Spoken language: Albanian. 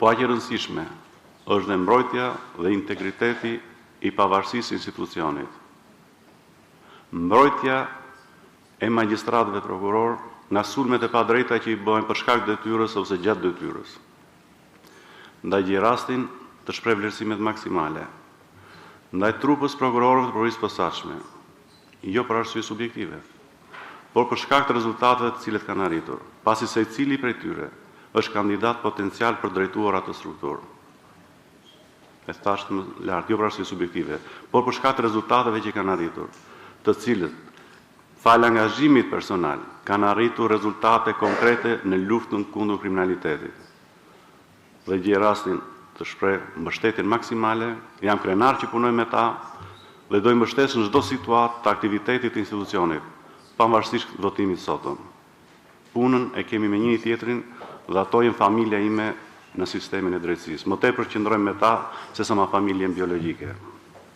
po aq e rëndësishme është dhe mbrojtja dhe integriteti i pavarësisë institucionit. Mbrojtja e magjistratëve prokuror nga sulmet e padrejta që i bëhen për shkak detyrës ose gjatë detyrës. Ndaj gjej rastin të shpreh vlerësimet maksimale. Ndaj trupës prokurorëve të prokurisë posaçme, jo për arsye subjektive, por për shkak të rezultateve të cilet kanë arritur, pasi secili prej tyre është kandidat potencial për drejtuar atë strukturë. E thash më lart, jo për arsye subjektive, por për shkak të rezultateve që kanë arritur, të cilët fal angazhimit personal kanë arritur rezultate konkrete në luftën kundër kriminalitetit. Dhe gjej rastin të shpreh mbështetjen maksimale, jam krenar që punoj me ta dhe do i mbështes në çdo situatë të aktivitetit të institucionit, pavarësisht votimit sotëm. Punën e kemi me njëri tjetrin dhe ato janë familja ime në sistemin e drejtësisë. Më tepër qëndrojmë me ta se sa ma familjen biologjike.